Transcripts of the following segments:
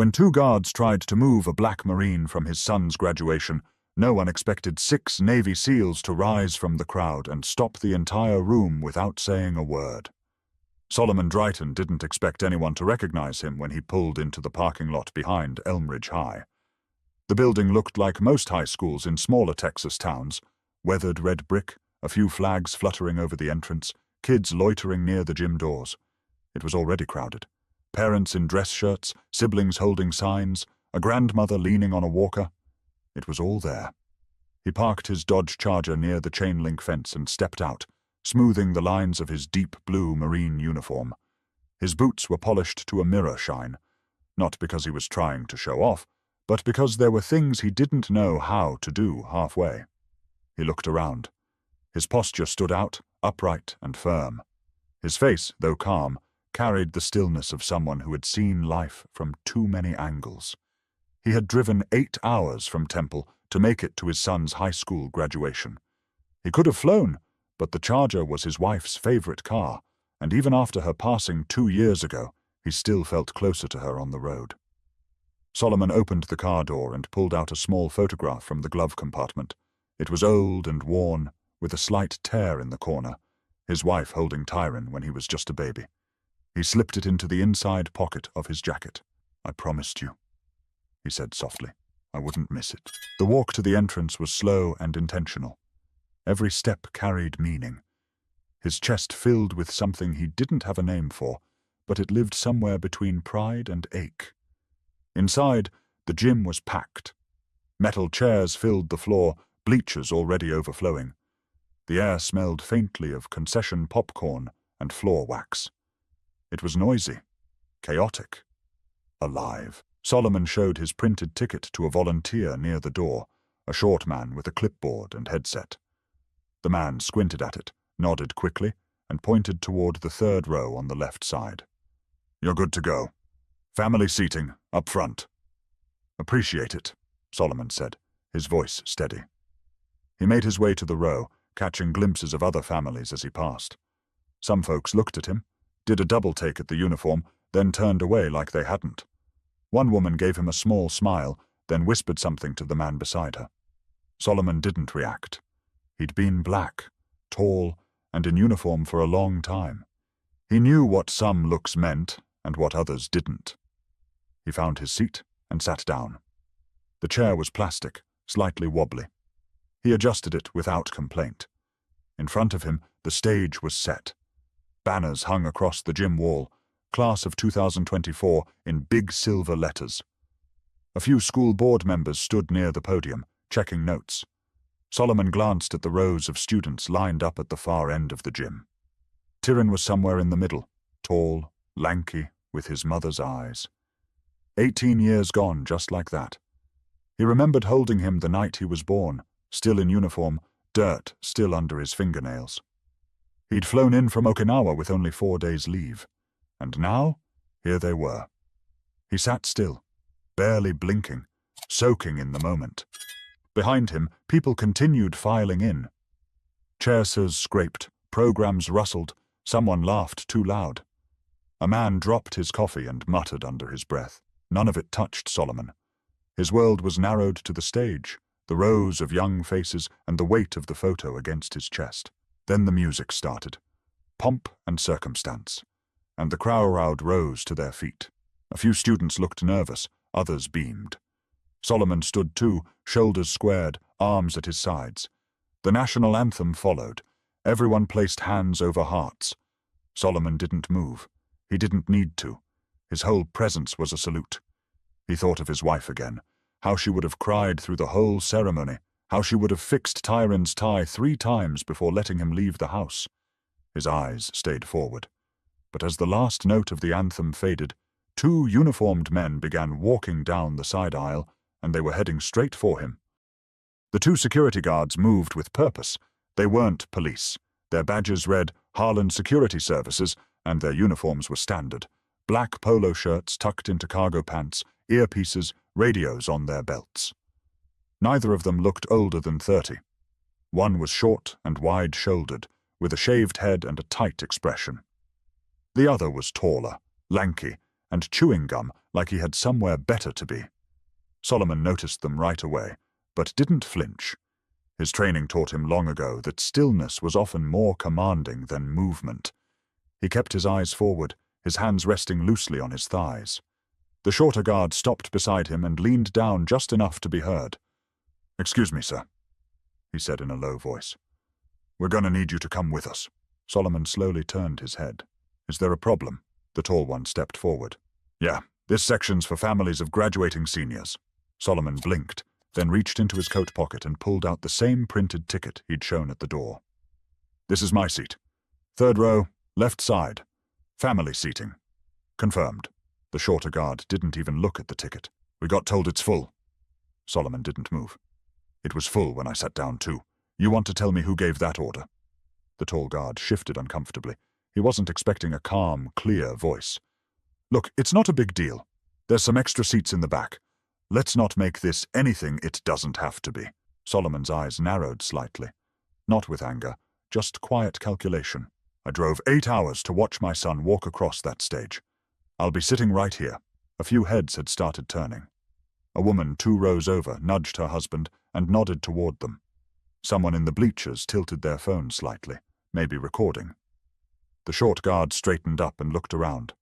When two guards tried to move a black Marine from his son's graduation, no one expected 6 Navy SEALs to rise from the crowd and stop the entire room without saying a word. Solomon Drayton didn't expect anyone to recognize him when he pulled into the parking lot behind Elmridge High. The building looked like most high schools in smaller Texas towns: weathered red brick, a few flags fluttering over the entrance, kids loitering near the gym doors. It was already crowded. Parents in dress shirts, siblings holding signs, a grandmother leaning on a walker. It was all there. He parked his Dodge Charger near the chain-link fence and stepped out, smoothing the lines of his deep blue Marine uniform. His boots were polished to a mirror shine, not because he was trying to show off, but because there were things he didn't know how to do halfway. He looked around. His posture stood out, upright and firm. His face, though calm, carried the stillness of someone who had seen life from too many angles. He had driven 8 hours from Temple to make it to his son's high school graduation. He could have flown, but the Charger was his wife's favorite car, and even after her passing 2 years ago, he still felt closer to her on the road. Solomon opened the car door and pulled out a small photograph from the glove compartment. It was old and worn, with a slight tear in the corner, his wife holding Tyron when he was just a baby. He slipped it into the inside pocket of his jacket. "I promised you," he said softly. "I wouldn't miss it." The walk to the entrance was slow and intentional. Every step carried meaning. His chest filled with something he didn't have a name for, but it lived somewhere between pride and ache. Inside, the gym was packed. Metal chairs filled the floor, bleachers already overflowing. The air smelled faintly of concession popcorn and floor wax. It was noisy, chaotic, alive. Solomon showed his printed ticket to a volunteer near the door, a short man with a clipboard and headset. The man squinted at it, nodded quickly, and pointed toward the 3rd row on the left side. "You're good to go. Family seating, up front." "Appreciate it," Solomon said, his voice steady. He made his way to the row, catching glimpses of other families as he passed. Some folks looked at him, did a double take at the uniform, then turned away like they hadn't. One woman gave him a small smile, then whispered something to the man beside her. Solomon didn't react. He'd been black, tall, and in uniform for a long time. He knew what some looks meant and what others didn't. He found his seat and sat down. The chair was plastic, slightly wobbly. He adjusted it without complaint. In front of him, the stage was set. Banners hung across the gym wall, Class of 2024 in big silver letters. A few school board members stood near the podium, checking notes. Solomon glanced at the rows of students lined up at the far end of the gym. Tyron was somewhere in the middle, tall, lanky, with his mother's eyes. 18 years gone just like that. He remembered holding him the night he was born, still in uniform, dirt still under his fingernails. He'd flown in from Okinawa with only 4 days leave. And now, here they were. He sat still, barely blinking, soaking in the moment. Behind him, people continued filing in. Chairs scraped, programs rustled, someone laughed too loud. A man dropped his coffee and muttered under his breath. None of it touched Solomon. His world was narrowed to the stage, the rows of young faces and the weight of the photo against his chest. Then the music started. Pomp and circumstance. And the crowd rose to their feet. A few students looked nervous, others beamed. Solomon stood too, shoulders squared, arms at his sides. The national anthem followed. Everyone placed hands over hearts. Solomon didn't move. He didn't need to. His whole presence was a salute. He thought of his wife again, how she would have cried through the whole ceremony, how she would have fixed Tyron's tie 3 times before letting him leave the house. His eyes stayed forward. But as the last note of the anthem faded, 2 uniformed men began walking down the side aisle, and they were heading straight for him. The 2 security guards moved with purpose. They weren't police. Their badges read Harlan Security Services, and their uniforms were standard. Black polo shirts tucked into cargo pants, earpieces, radios on their belts. Neither of them looked older than 30. One was short and wide-shouldered, with a shaved head and a tight expression. The other was taller, lanky, and chewing gum like he had somewhere better to be. Solomon noticed them right away, but didn't flinch. His training taught him long ago that stillness was often more commanding than movement. He kept his eyes forward, his hands resting loosely on his thighs. The shorter guard stopped beside him and leaned down just enough to be heard. "Excuse me, sir," he said in a low voice. "We're going to need you to come with us." Solomon slowly turned his head. "Is there a problem?" The tall one stepped forward. "Yeah, this section's for families of graduating seniors." Solomon blinked, then reached into his coat pocket and pulled out the same printed ticket he'd shown at the door. "This is my seat. 3rd row, left side. Family seating." "Confirmed." The shorter guard didn't even look at the ticket. "We got told it's full." Solomon didn't move. "It was full when I sat down too. You want to tell me who gave that order?" The tall guard shifted uncomfortably. He wasn't expecting a calm, clear voice. "Look, it's not a big deal. There's some extra seats in the back. Let's not make this anything it doesn't have to be." Solomon's eyes narrowed slightly. Not with anger, just quiet calculation. "I drove 8 hours to watch my son walk across that stage. I'll be sitting right here." A few heads had started turning. A woman 2 rows over nudged her husband and nodded toward them. Someone in the bleachers tilted their phone slightly, maybe recording. The short guard straightened up and looked around.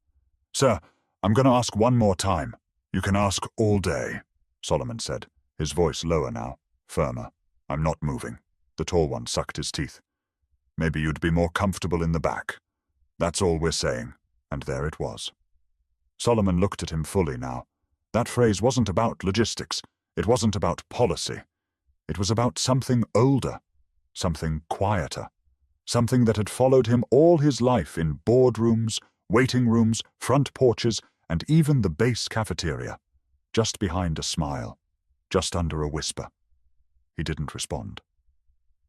"Sir, I'm going to ask one more time." "You can ask all day," Solomon said, his voice lower now, firmer. "I'm not moving." The tall one sucked his teeth. "Maybe you'd be more comfortable in the back. That's all we're saying." And there it was. Solomon looked at him fully now. That phrase wasn't about logistics. It wasn't about policy. It was about something older, something quieter, something that had followed him all his life in boardrooms, waiting rooms, front porches, and even the base cafeteria, just behind a smile, just under a whisper. He didn't respond.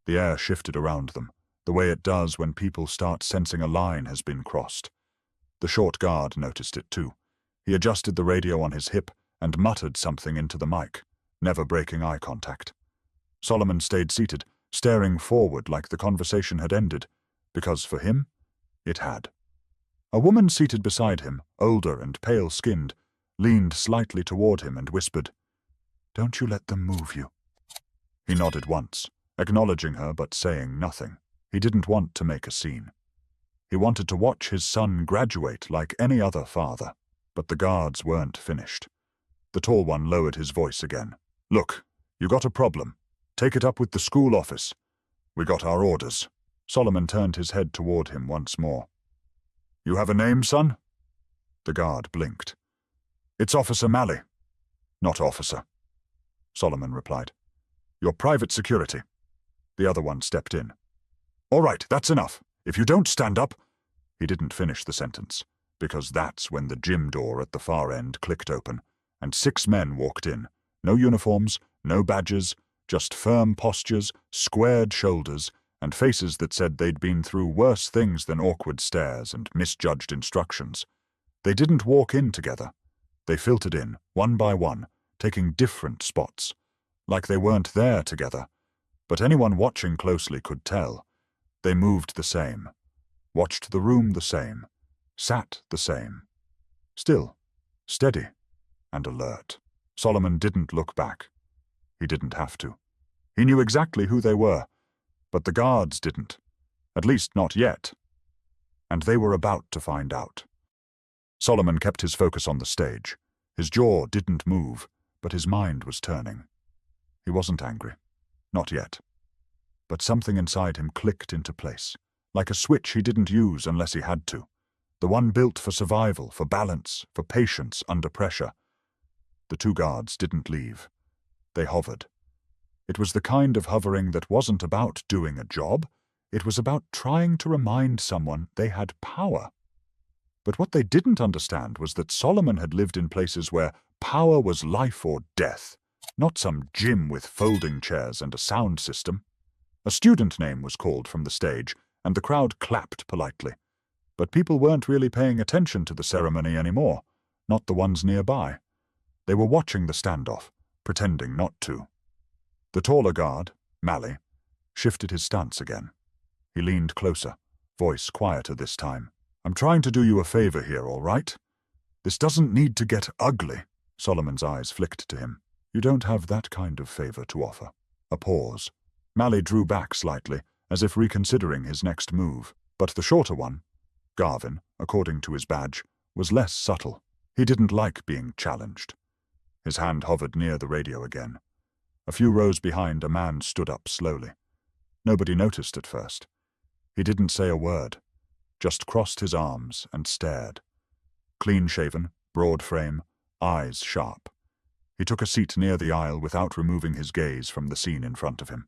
The air shifted around them, the way it does when people start sensing a line has been crossed. The short guard noticed it too. He adjusted the radio on his hip and muttered something into the mic, never breaking eye contact. Solomon stayed seated, staring forward like the conversation had ended, because for him, it had. A woman seated beside him, older and pale-skinned, leaned slightly toward him and whispered, "Don't you let them move you." He nodded once, acknowledging her but saying nothing. He didn't want to make a scene. He wanted to watch his son graduate like any other father. But the guards weren't finished. The tall one lowered his voice again. "Look, you got a problem. Take it up with the school office. We got our orders." Solomon turned his head toward him once more. "You have a name, son?" The guard blinked. "It's Officer Malley." "Not officer," Solomon replied. "You're private security." The other one stepped in. "All right, that's enough. If you don't stand up—" He didn't finish the sentence, because that's when the gym door at the far end clicked open, and 6 men walked in. No uniforms, no badges, just firm postures, squared shoulders, and faces that said they'd been through worse things than awkward stares and misjudged instructions. They didn't walk in together. They filtered in, one by one, taking different spots, like they weren't there together. But anyone watching closely could tell. They moved the same, watched the room the same, sat the same. Still, steady, and alert. Solomon didn't look back. He didn't have to. He knew exactly who they were, but the guards didn't. At least not yet. And they were about to find out. Solomon kept his focus on the stage. His jaw didn't move, but his mind was turning. He wasn't angry. Not yet. But something inside him clicked into place, like a switch he didn't use unless he had to. The one built for survival, for balance, for patience under pressure. The 2 guards didn't leave. They hovered. It was the kind of hovering that wasn't about doing a job. It was about trying to remind someone they had power. But what they didn't understand was that Solomon had lived in places where power was life or death, not some gym with folding chairs and a sound system. A student name was called from the stage, and the crowd clapped politely. But people weren't really paying attention to the ceremony anymore, not the ones nearby. They were watching the standoff, pretending not to. The taller guard, Malley, shifted his stance again. He leaned closer, voice quieter this time. "I'm trying to do you a favor here, all right? This doesn't need to get ugly. Solomon's eyes flicked to him. You don't have that kind of favor to offer. A pause. Mally drew back slightly, as if reconsidering his next move. But the shorter one, Garvin, according to his badge, was less subtle. He didn't like being challenged. His hand hovered near the radio again. A few rows behind, a man stood up slowly. Nobody noticed at first. He didn't say a word, just crossed his arms and stared. Clean-shaven, broad frame, eyes sharp. He took a seat near the aisle without removing his gaze from the scene in front of him.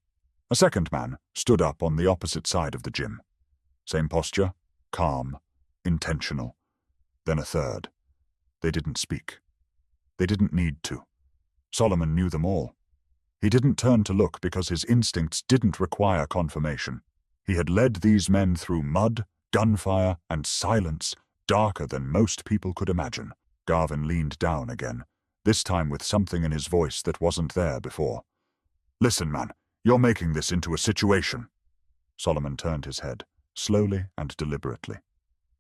A second man stood up on the opposite side of the gym. Same posture, calm, intentional. Then a third. They didn't speak. They didn't need to. Solomon knew them all. He didn't turn to look because his instincts didn't require confirmation. He had led these men through mud, gunfire, and silence darker than most people could imagine. Garvin leaned down again, this time with something in his voice that wasn't there before. Listen, man, you're making this into a situation. Solomon turned his head, slowly and deliberately.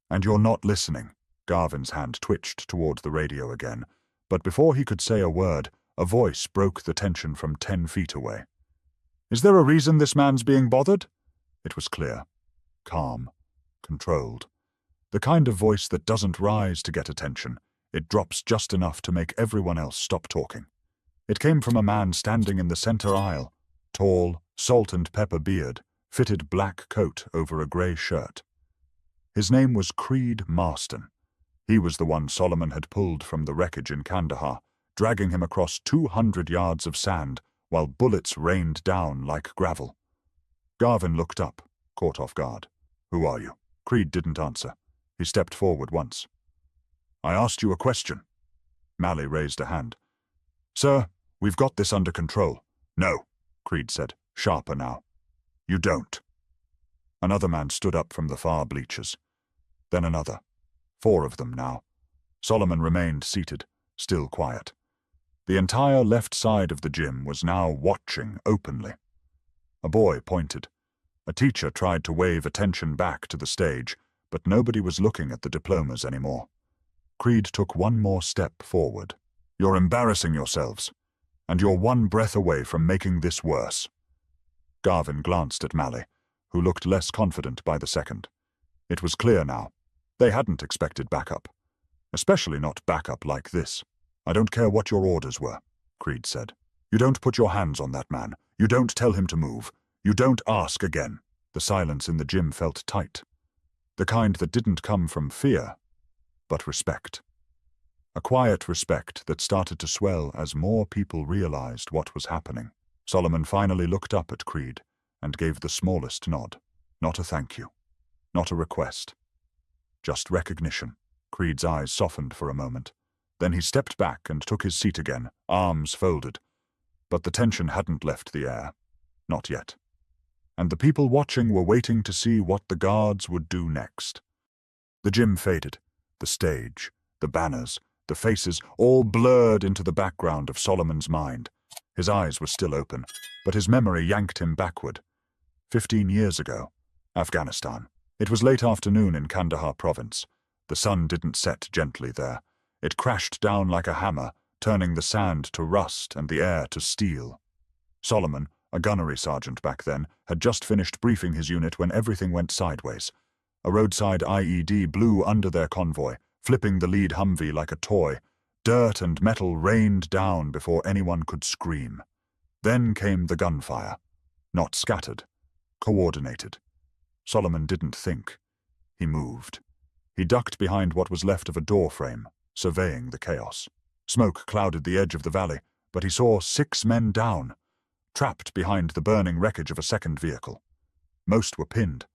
And you're not listening. Garvin's hand twitched toward the radio again, but before he could say a word, a voice broke the tension from 10 feet away. Is there a reason this man's being bothered? It was clear. Calm. Controlled. The kind of voice that doesn't rise to get attention. It drops just enough to make everyone else stop talking. It came from a man standing in the center aisle. Tall, salt and pepper beard, fitted black coat over a gray shirt. His name was Creed Marston. He was the one Solomon had pulled from the wreckage in Kandahar, dragging him across 200 yards of sand while bullets rained down like gravel. Garvin looked up, caught off guard. Who are you? Creed didn't answer. He stepped forward once. I asked you a question. Mally raised a hand. Sir, we've got this under control. No, Creed said, sharper now. You don't. Another man stood up from the far bleachers. Then another. 4 of them now. Solomon remained seated, still quiet. The entire left side of the gym was now watching openly. A boy pointed. A teacher tried to wave attention back to the stage, but nobody was looking at the diplomas anymore. Creed took one more step forward. You're embarrassing yourselves, and you're one breath away from making this worse. Garvin glanced at Mally, who looked less confident by the second. It was clear now. They hadn't expected backup. Especially not backup like this. I don't care what your orders were, Creed said. You don't put your hands on that man. You don't tell him to move. You don't ask again. The silence in the gym felt tight. The kind that didn't come from fear, but respect. A quiet respect that started to swell as more people realized what was happening. Solomon finally looked up at Creed and gave the smallest nod. Not a thank you. Not a request. Just recognition. Creed's eyes softened for a moment. Then he stepped back and took his seat again, arms folded. But the tension hadn't left the air. Not yet. And the people watching were waiting to see what the guards would do next. The gym faded. The stage, the banners, the faces, all blurred into the background of Solomon's mind. His eyes were still open, but his memory yanked him backward. 15 years ago, Afghanistan. It was late afternoon in Kandahar province. The sun didn't set gently there. It crashed down like a hammer, turning the sand to rust and the air to steel. Solomon, a gunnery sergeant back then, had just finished briefing his unit when everything went sideways. A roadside IED blew under their convoy, flipping the lead Humvee like a toy. Dirt and metal rained down before anyone could scream. Then came the gunfire. Not scattered. Coordinated. Solomon didn't think. He moved. He ducked behind what was left of a doorframe, surveying the chaos. Smoke clouded the edge of the valley, but he saw 6 men down, trapped behind the burning wreckage of a second vehicle. Most were pinned.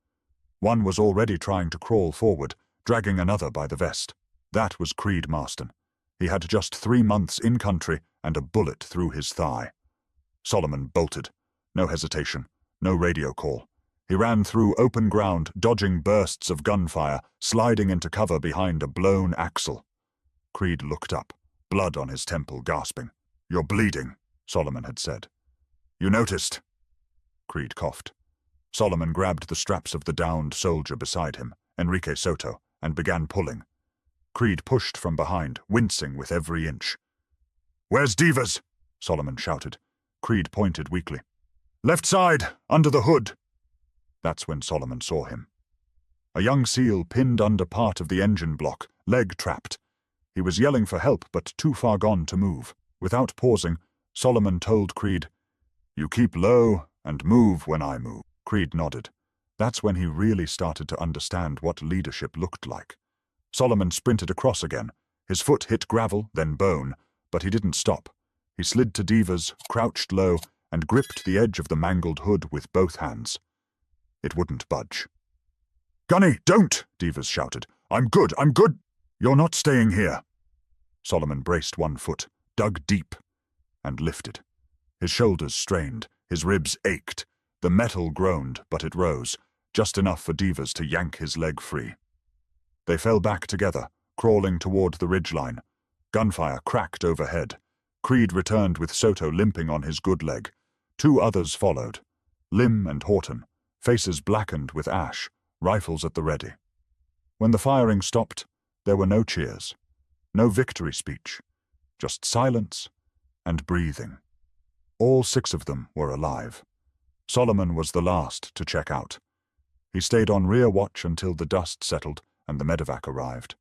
One was already trying to crawl forward, dragging another by the vest. That was Creed Marston. He had just 3 months in country and a bullet through his thigh. Solomon bolted. No hesitation. No radio call. He ran through open ground, dodging bursts of gunfire, sliding into cover behind a blown axle. Creed looked up, blood on his temple, gasping. You're bleeding, Solomon had said. You noticed? Creed coughed. Solomon grabbed the straps of the downed soldier beside him, Enrique Soto, and began pulling. Creed pushed from behind, wincing with every inch. "Where's Defies?" Solomon shouted. Creed pointed weakly. "Left side, under the hood." That's when Solomon saw him. A young SEAL pinned under part of the engine block, leg trapped. He was yelling for help, but too far gone to move. Without pausing, Solomon told Creed, "You keep low and move when I move." Creed nodded. That's when he really started to understand what leadership looked like. Solomon sprinted across again. His foot hit gravel, then bone, but he didn't stop. He slid to Defies, crouched low, and gripped the edge of the mangled hood with both hands. It wouldn't budge. "Gunny, don't!" Defies shouted. I'm good. You're not staying here." Solomon braced one foot, dug deep, and lifted. His shoulders strained, his ribs ached. The metal groaned, but it rose, just enough for Defies to yank his leg free. They fell back together, crawling toward the ridgeline. Gunfire cracked overhead. Creed returned with Soto limping on his good leg. Two others followed, Lim and Horton, faces blackened with ash, rifles at the ready. When the firing stopped, there were no cheers, no victory speech, just silence and breathing. All 6 of them were alive. Solomon was the last to check out. He stayed on rear watch until the dust settled and the medevac arrived.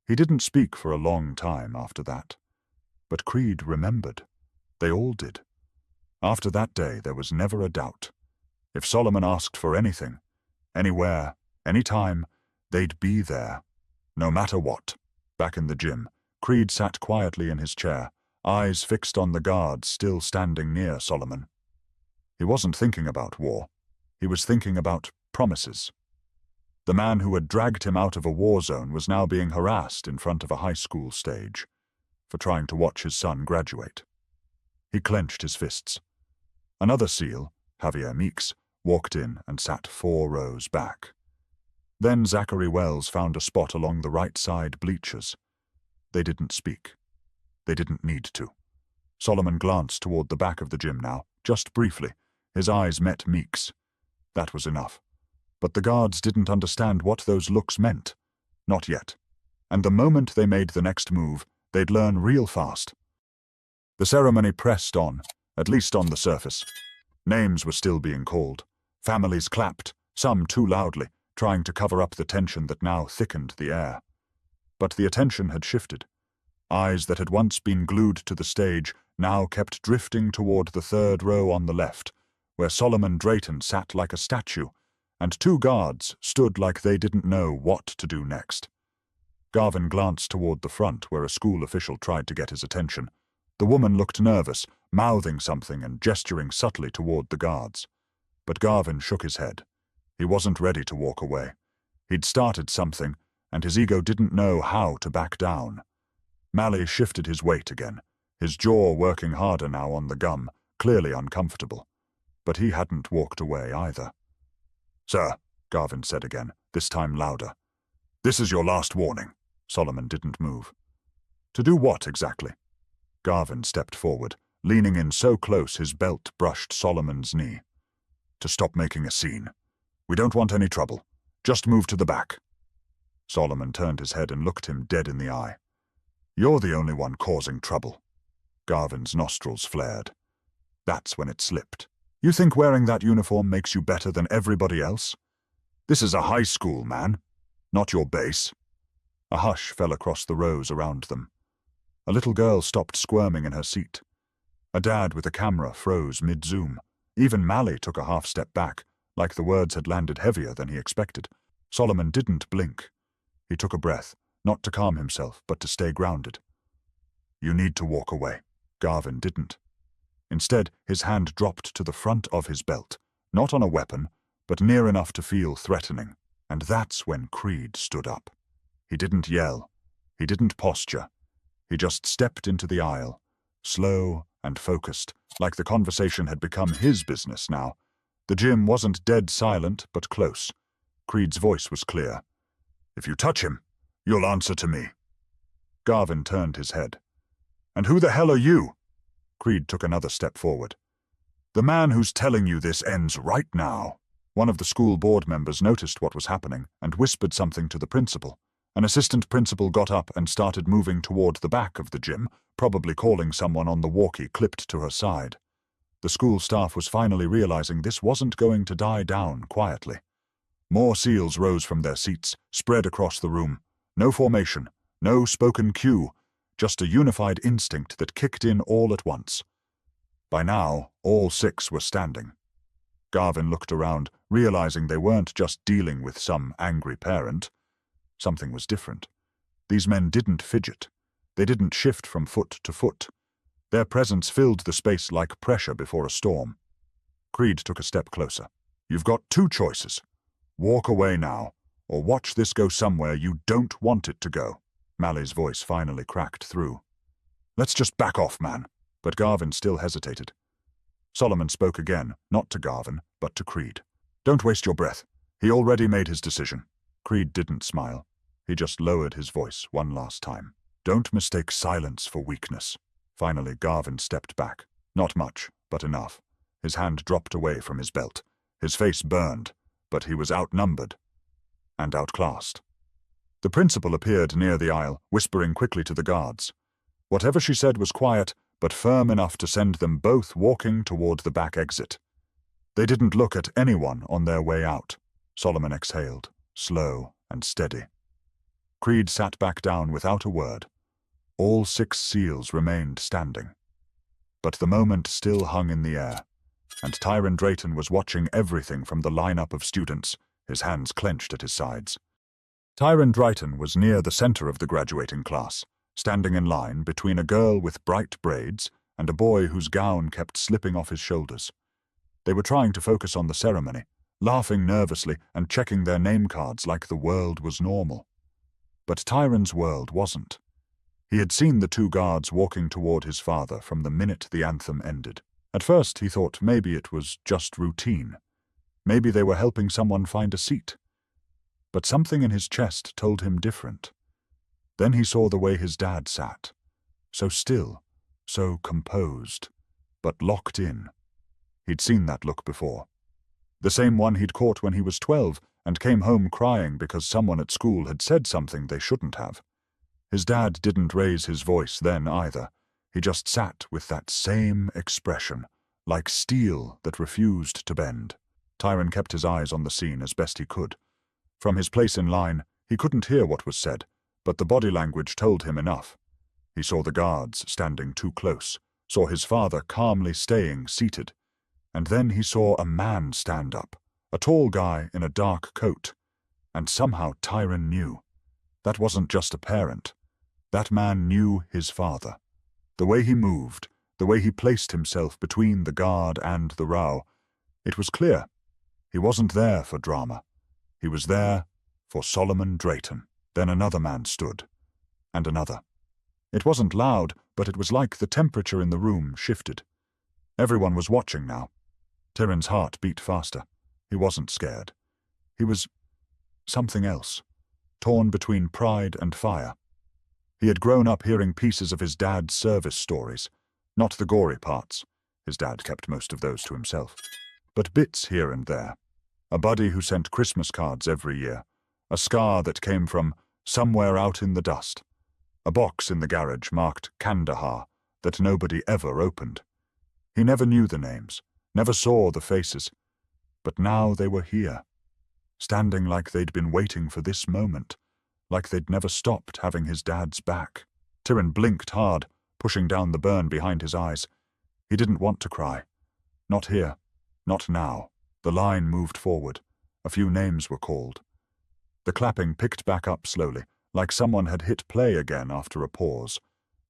He didn't speak for a long time after that. But Creed remembered. They all did. After that day, there was never a doubt. If Solomon asked for anything, anywhere, anytime, they'd be there, no matter what. Back in the gym, Creed sat quietly in his chair, eyes fixed on the guards still standing near Solomon. He wasn't thinking about war. He was thinking about promises. The man who had dragged him out of a war zone was now being harassed in front of a high school stage for trying to watch his son graduate. He clenched his fists. Another SEAL, Javier Meeks, walked in and sat 4 rows back. Then Zachary Wells found a spot along the right side bleachers. They didn't speak. They didn't need to. Solomon glanced toward the back of the gym now, just briefly. His eyes met Meeks. That was enough. But the guards didn't understand what those looks meant. Not yet. And the moment they made the next move, they'd learn real fast. The ceremony pressed on, at least on the surface. Names were still being called. Families clapped, some too loudly, trying to cover up the tension that now thickened the air. But the attention had shifted. Eyes that had once been glued to the stage now kept drifting toward the 3rd row on the left, where Solomon Drayton sat like a statue, and 2 guards stood like they didn't know what to do next. Garvin glanced toward the front where a school official tried to get his attention. The woman looked nervous, mouthing something and gesturing subtly toward the guards. But Garvin shook his head. He wasn't ready to walk away. He'd started something, and his ego didn't know how to back down. Malley shifted his weight again, his jaw working harder now on the gum, clearly uncomfortable. But he hadn't walked away either. "Sir," Garvin said again, this time louder. "This is your last warning." Solomon didn't move. To do what exactly? Garvin stepped forward, leaning in so close his belt brushed Solomon's knee. "To stop making a scene. We don't want any trouble. Just move to the back." Solomon turned his head and looked him dead in the eye. "You're the only one causing trouble." Garvin's nostrils flared. That's when it slipped. "You think wearing that uniform makes you better than everybody else? This is a high school, man, not your base." A hush fell across the rows around them. A little girl stopped squirming in her seat. A dad with a camera froze mid-zoom. Even Malley took a half step back, like the words had landed heavier than he expected. Solomon didn't blink. He took a breath, not to calm himself, but to stay grounded. "You need to walk away." Garvin didn't. Instead, his hand dropped to the front of his belt, not on a weapon, but near enough to feel threatening. And that's when Creed stood up. He didn't yell. He didn't posture. He just stepped into the aisle, slow and focused, like the conversation had become his business now. The gym wasn't dead silent, but close. Creed's voice was clear. "If you touch him, you'll answer to me." Garvin turned his head. "And who the hell are you?" Creed took another step forward. "The man who's telling you this ends right now." One of the school board members noticed what was happening and whispered something to the principal, An assistant principal got up and started moving toward the back of the gym, probably calling someone on the walkie clipped to her side. The school staff was finally realizing this wasn't going to die down quietly. More SEALs rose from their seats, spread across the room. No formation, no spoken cue, just a unified instinct that kicked in all at once. By now, all 6 were standing. Garvin looked around, realizing they weren't just dealing with some angry parent. Something was different. These men didn't fidget. They didn't shift from foot to foot. Their presence filled the space like pressure before a storm. Creed took a step closer. You've got 2 choices. Walk away now, or watch this go somewhere you don't want it to go. Mally's voice finally cracked through. Let's just back off, man. But Garvin still hesitated. Solomon spoke again, not to Garvin, but to Creed. Don't waste your breath. He already made his decision. Creed didn't smile. He just lowered his voice one last time. Don't mistake silence for weakness. Finally, Garvin stepped back. Not much, but enough. His hand dropped away from his belt. His face burned, but he was outnumbered and outclassed. The principal appeared near the aisle, whispering quickly to the guards. Whatever she said was quiet, but firm enough to send them both walking toward the back exit. They didn't look at anyone on their way out. Solomon exhaled, slow and steady. Creed sat back down without a word. All 6 SEALs remained standing. But the moment still hung in the air, and Tyron Drayton was watching everything from the lineup of students, his hands clenched at his sides. Tyron Drayton was near the center of the graduating class, standing in line between a girl with bright braids and a boy whose gown kept slipping off his shoulders. They were trying to focus on the ceremony, laughing nervously and checking their name cards like the world was normal. But Tyron's world wasn't. He had seen the 2 guards walking toward his father from the minute the anthem ended. At first he thought maybe it was just routine. Maybe they were helping someone find a seat. But something in his chest told him different. Then he saw the way his dad sat. So still, so composed, but locked in. He'd seen that look before. The same one he'd caught when he was 12 and came home crying because someone at school had said something they shouldn't have. His dad didn't raise his voice then either. He just sat with that same expression, like steel that refused to bend. Tyron kept his eyes on the scene as best he could. From his place in line, he couldn't hear what was said, but the body language told him enough. He saw the guards standing too close, saw his father calmly staying seated, and then he saw a man stand up, a tall guy in a dark coat. And somehow Tyron knew. That wasn't just a parent. That man knew his father. The way he moved, the way he placed himself between the guard and the row, it was clear. He wasn't there for drama. He was there for Solomon Drayton. Then another man stood, and another. It wasn't loud, but it was like the temperature in the room shifted. Everyone was watching now. Tyron's heart beat faster. He wasn't scared. He was something else, torn between pride and fire. He had grown up hearing pieces of his dad's service stories, not the gory parts. His dad kept most of those to himself. But bits here and there. A buddy who sent Christmas cards every year. A scar that came from somewhere out in the dust. A box in the garage marked Kandahar that nobody ever opened. He never knew the names, never saw the faces. But now they were here, standing like they'd been waiting for this moment, like they'd never stopped having his dad's back. Tyron blinked hard, pushing down the burn behind his eyes. He didn't want to cry. Not here. Not now. The line moved forward. A few names were called. The clapping picked back up slowly, like someone had hit play again after a pause.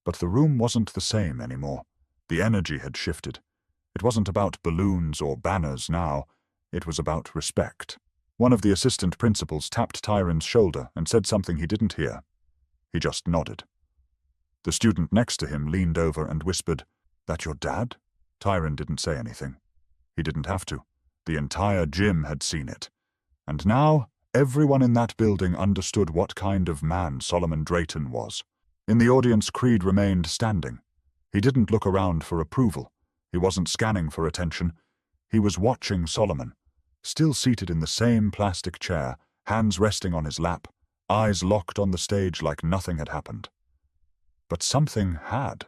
But the room wasn't the same anymore. The energy had shifted. It wasn't about balloons or banners now. It was about respect. One of the assistant principals tapped Tyron's shoulder and said something he didn't hear. He just nodded. The student next to him leaned over and whispered, "That your dad?" Tyron didn't say anything. He didn't have to. The entire gym had seen it. And now, everyone in that building understood what kind of man Solomon Drayton was. In the audience, Creed remained standing. He didn't look around for approval. He wasn't scanning for attention. He was watching Solomon, still seated in the same plastic chair, hands resting on his lap, eyes locked on the stage like nothing had happened. But something had.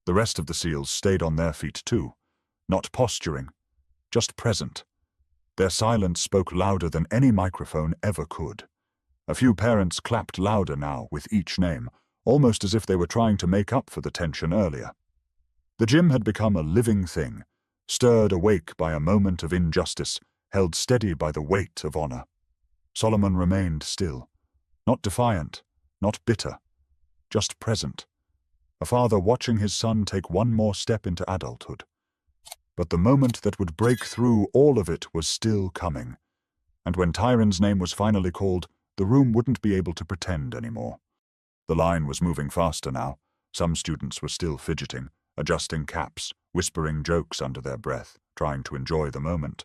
The rest of the SEALs stayed on their feet too, not posturing, just present. Their silence spoke louder than any microphone ever could. A few parents clapped louder now with each name, almost as if they were trying to make up for the tension earlier. The gym had become a living thing, stirred awake by a moment of injustice, held steady by the weight of honor. Solomon remained still, not defiant, not bitter, just present. A father watching his son take one more step into adulthood. But the moment that would break through all of it was still coming. And when Tyron's name was finally called, the room wouldn't be able to pretend anymore. The line was moving faster now. Some students were still fidgeting, adjusting caps, whispering jokes under their breath, trying to enjoy the moment.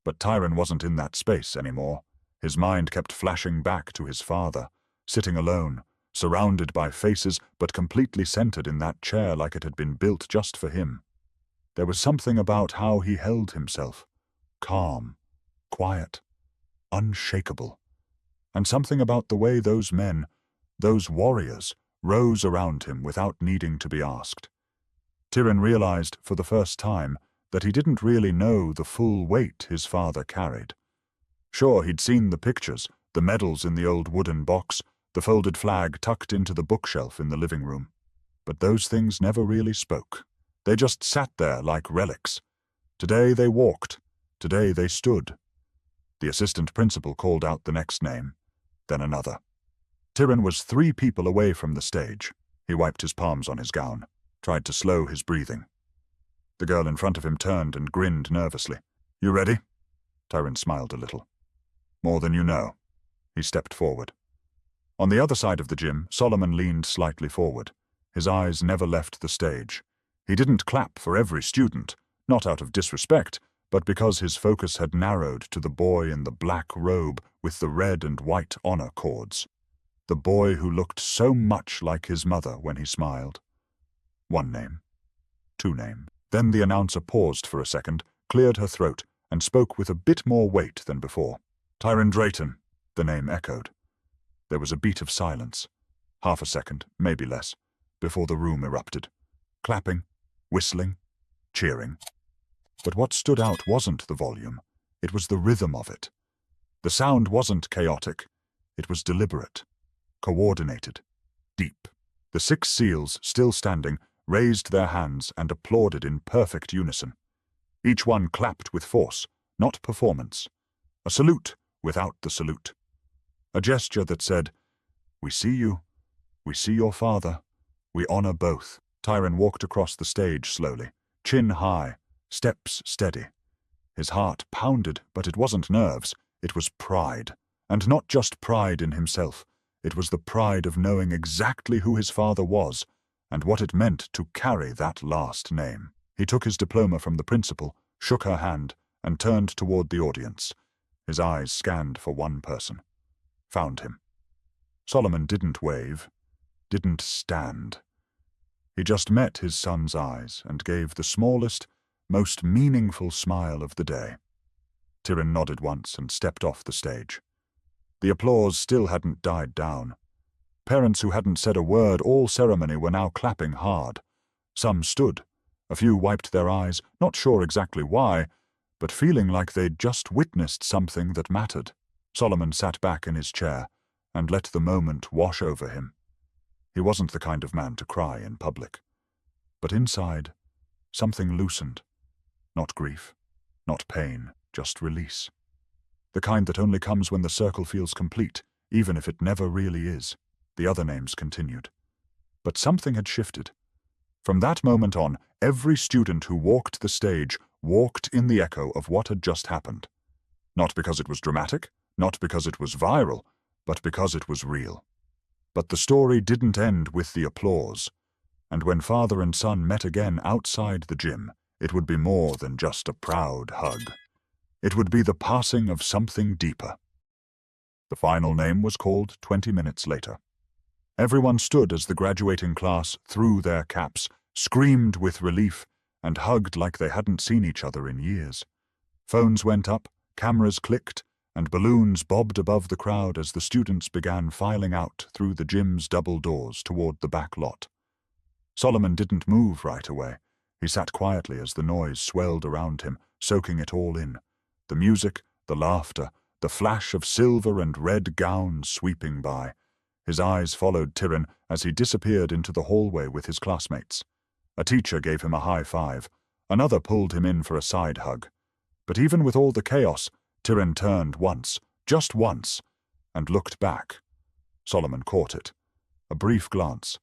But Tyron wasn't in that space anymore. His mind kept flashing back to his father, sitting alone, surrounded by faces, but completely centered in that chair like it had been built just for him. There was something about how he held himself, calm, quiet, unshakable, and something about the way those men, those warriors, rose around him without needing to be asked. Tyron realized for the first time that he didn't really know the full weight his father carried. Sure, he'd seen the pictures, the medals in the old wooden box, the folded flag tucked into the bookshelf in the living room. But those things never really spoke. They just sat there like relics. Today they walked. Today they stood. The assistant principal called out the next name, then another. Tyron was 3 people away from the stage. He wiped his palms on his gown, tried to slow his breathing. The girl in front of him turned and grinned nervously. "You ready?" Tyron smiled a little. "More than you know." He stepped forward. On the other side of the gym, Solomon leaned slightly forward. His eyes never left the stage. He didn't clap for every student, not out of disrespect, but because his focus had narrowed to the boy in the black robe with the red and white honor cords. The boy who looked so much like his mother when he smiled. 1 name. 2 names. Then the announcer paused for a second, cleared her throat, and spoke with a bit more weight than before. "Tyron Drayton," the name echoed. There was a beat of silence. Half a second, maybe less, before the room erupted. Clapping, whistling, cheering. But what stood out wasn't the volume. It was the rhythm of it. The sound wasn't chaotic. It was deliberate, coordinated, deep. The 6 SEALs, still standing, raised their hands and applauded in perfect unison. Each one clapped with force, not performance. A salute without the salute. A gesture that said, "We see you. We see your father. We honor both." Tyron walked across the stage slowly, chin high, steps steady. His heart pounded, but it wasn't nerves. It was pride. And not just pride in himself. It was the pride of knowing exactly who his father was and what it meant to carry that last name. He took his diploma from the principal, shook her hand, and turned toward the audience. His eyes scanned for one person. Found him. Solomon didn't wave, didn't stand. He just met his son's eyes and gave the smallest, most meaningful smile of the day. Tyron nodded once and stepped off the stage. The applause still hadn't died down. Parents who hadn't said a word all ceremony were now clapping hard. Some stood. A few wiped their eyes, not sure exactly why, but feeling like they'd just witnessed something that mattered. Solomon sat back in his chair and let the moment wash over him. He wasn't the kind of man to cry in public. But inside, something loosened. Not grief, not pain, just release. The kind that only comes when the circle feels complete, even if it never really is. The other names continued. But something had shifted. From that moment on, every student who walked the stage walked in the echo of what had just happened. Not because it was dramatic, not because it was viral, but because it was real. But the story didn't end with the applause. And when father and son met again outside the gym, it would be more than just a proud hug. It would be the passing of something deeper. The final name was called 20 minutes later. Everyone stood as the graduating class threw their caps, screamed with relief, and hugged like they hadn't seen each other in years. Phones went up, cameras clicked, and balloons bobbed above the crowd as the students began filing out through the gym's double doors toward the back lot. Solomon didn't move right away. He sat quietly as the noise swelled around him, soaking it all in. The music, the laughter, the flash of silver and red gowns sweeping by. His eyes followed Tyrion as he disappeared into the hallway with his classmates. A teacher gave him a high five. Another pulled him in for a side hug. But even with all the chaos, Tyrion turned once, just once, and looked back. Solomon caught it. A brief glance,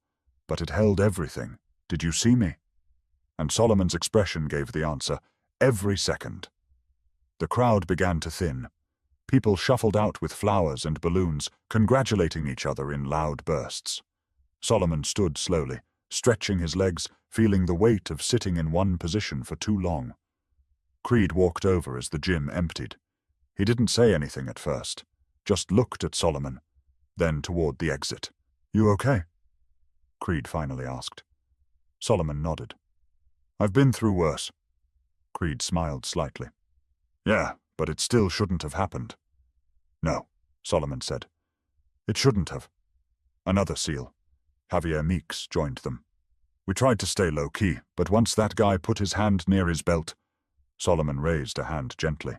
but it held everything. "Did you see me?" And Solomon's expression gave the answer. Every second. The crowd began to thin. People shuffled out with flowers and balloons, congratulating each other in loud bursts. Solomon stood slowly, stretching his legs, feeling the weight of sitting in one position for too long. Creed walked over as the gym emptied. He didn't say anything at first, just looked at Solomon, then toward the exit. "You okay?" Creed finally asked. Solomon nodded. "I've been through worse." Creed smiled slightly. "Yeah, but it still shouldn't have happened." "No," Solomon said. "It shouldn't have." Another SEAL, Javier Meeks, joined them. "We tried to stay low-key, but once that guy put his hand near his belt—" Solomon raised a hand gently.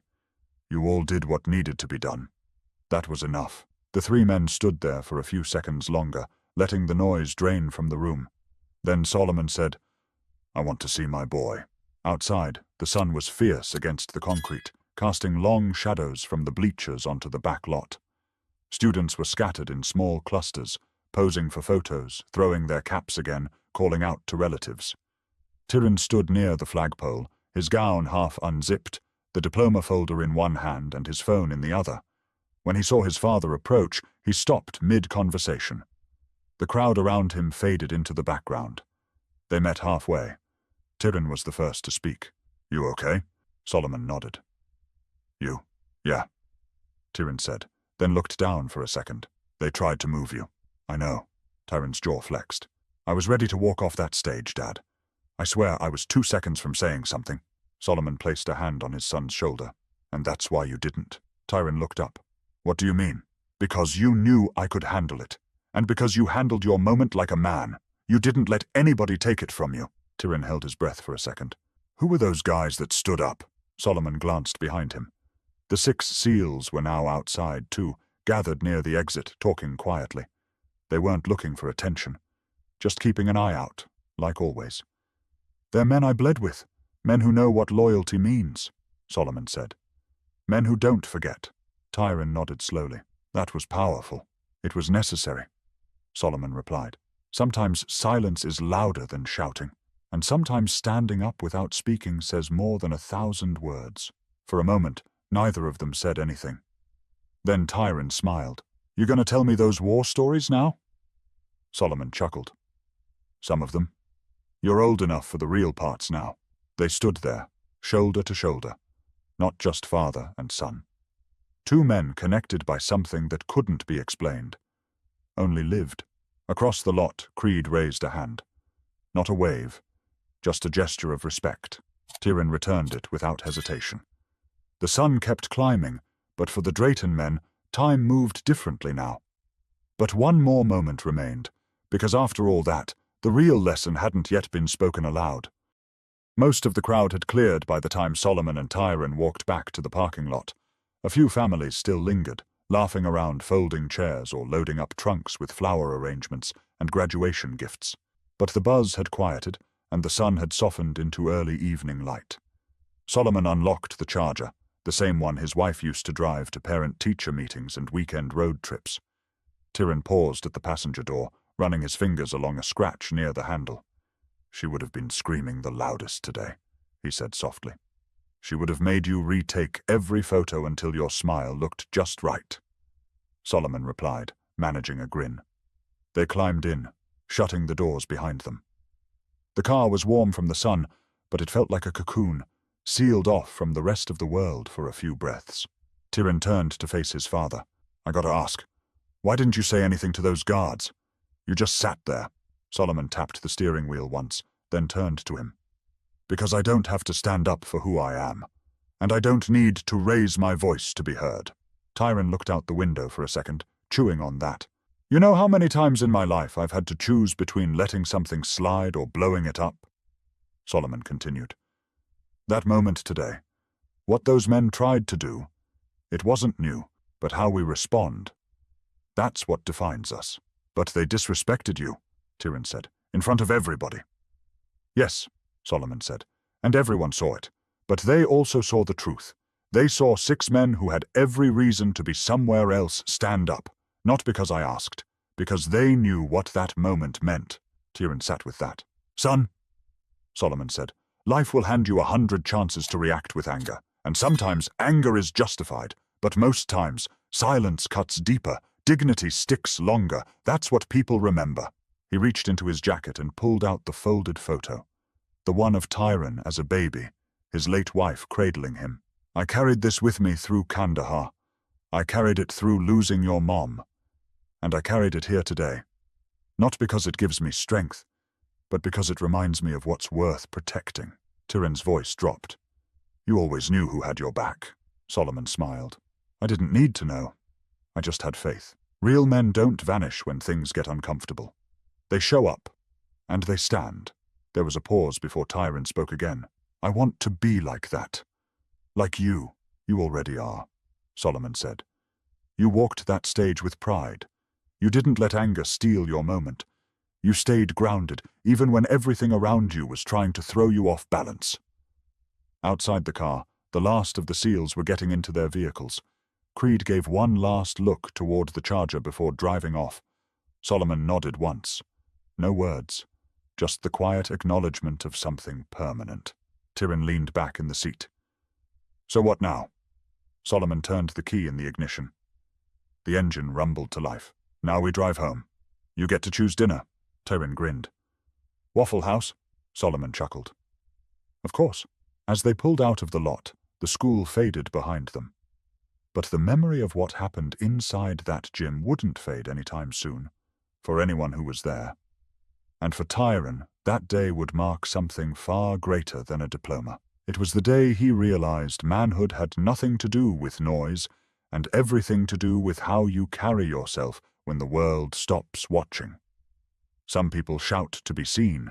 "You all did what needed to be done. That was enough." The three men stood there for a few seconds longer, letting the noise drain from the room. Then Solomon said, "I want to see my boy." Outside, the sun was fierce against the concrete, casting long shadows from the bleachers onto the back lot. Students were scattered in small clusters, posing for photos, throwing their caps again, calling out to relatives. Tyrion stood near the flagpole, his gown half unzipped, the diploma folder in one hand and his phone in the other. When he saw his father approach, he stopped mid-conversation. The crowd around him faded into the background. They met halfway. Tyrion was the first to speak. "You okay?" Solomon nodded. "You? Yeah," Tyrion said, then looked down for a second. "They tried to move you." "I know." Tyrion's jaw flexed. "I was ready to walk off that stage, Dad. I swear I was 2 seconds from saying something." Solomon placed a hand on his son's shoulder. "And that's why you didn't." Tyrion looked up. "What do you mean?" "Because you knew I could handle it. And because you handled your moment like a man. You didn't let anybody take it from you." Tyrion held his breath for a second. "Who were those guys that stood up?" Solomon glanced behind him. The 6 SEALs were now outside too, gathered near the exit, talking quietly. They weren't looking for attention, just keeping an eye out, like always. "They're men I bled with, men who know what loyalty means," Solomon said. "Men who don't forget." Tyrion nodded slowly. "That was powerful. It was necessary," Solomon replied. "Sometimes silence is louder than shouting, and sometimes standing up without speaking says more than 1,000 words." For a moment, neither of them said anything. Then Tyrion smiled. "You gonna tell me those war stories now?" Solomon chuckled. "Some of them. You're old enough for the real parts now." They stood there, shoulder to shoulder, not just father and son. 2 men connected by something that couldn't be explained, only lived. Across the lot, Creed raised a hand. Not a wave, just a gesture of respect. Tyrion returned it without hesitation. The sun kept climbing, but for the Drayton men, time moved differently now. But one more moment remained, because after all that, the real lesson hadn't yet been spoken aloud. Most of the crowd had cleared by the time Solomon and Tyrion walked back to the parking lot. A few families still lingered, laughing around folding chairs or loading up trunks with flower arrangements and graduation gifts. But the buzz had quieted, and the sun had softened into early evening light. Solomon unlocked the Charger, the same one his wife used to drive to parent-teacher meetings and weekend road trips. Tyrion paused at the passenger door, running his fingers along a scratch near the handle. "She would have been screaming the loudest today," he said softly. "She would have made you retake every photo until your smile looked just right." Solomon replied, managing a grin. They climbed in, shutting the doors behind them. The car was warm from the sun, but it felt like a cocoon, sealed off from the rest of the world for a few breaths. Tyrion turned to face his father. "I gotta ask, why didn't you say anything to those guards? You just sat there." Solomon tapped the steering wheel once, then turned to him. "Because I don't have to stand up for who I am, and I don't need to raise my voice to be heard." Tyron looked out the window for a second, chewing on that. You know how many times in my life I've had to choose between letting something slide or blowing it up? Solomon continued. That moment today, what those men tried to do, it wasn't new, but how we respond. That's what defines us. But they disrespected you, Tyron said, in front of everybody. Yes, Solomon said, and everyone saw it. But they also saw the truth. They saw 6 men who had every reason to be somewhere else stand up, not because I asked, because they knew what that moment meant. Tyron sat with that. Son, Solomon said, life will hand you 100 chances to react with anger, and sometimes anger is justified, but most times silence cuts deeper, dignity sticks longer. That's what people remember. He reached into his jacket and pulled out the folded photo, the one of Tyron as a baby, his late wife cradling him. I carried this with me through Kandahar. I carried it through losing your mom. And I carried it here today. Not because it gives me strength, but because it reminds me of what's worth protecting. Tyron's voice dropped. You always knew who had your back. Solomon smiled. I didn't need to know. I just had faith. Real men don't vanish when things get uncomfortable. They show up, and they stand. There was a pause before Tyron spoke again. I want to be like that. Like you. You already are, Solomon said. You walked that stage with pride. You didn't let anger steal your moment. You stayed grounded, even when everything around you was trying to throw you off balance. Outside the car, the last of the SEALs were getting into their vehicles. Creed gave one last look toward the Charger before driving off. Solomon nodded once. No words, just the quiet acknowledgement of something permanent. Tyron leaned back in the seat. So what now? Solomon turned the key in the ignition. The engine rumbled to life. Now we drive home. You get to choose dinner. Tyron grinned. Waffle House? Solomon chuckled. Of course. As they pulled out of the lot, the school faded behind them. But the memory of what happened inside that gym wouldn't fade anytime soon, for anyone who was there. And for Tyron, that day would mark something far greater than a diploma. It was the day he realized manhood had nothing to do with noise, and everything to do with how you carry yourself when the world stops watching. Some people shout to be seen.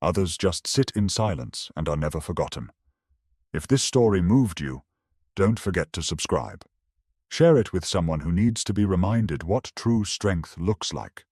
Others just sit in silence and are never forgotten. If this story moved you, don't forget to subscribe. Share it with someone who needs to be reminded what true strength looks like.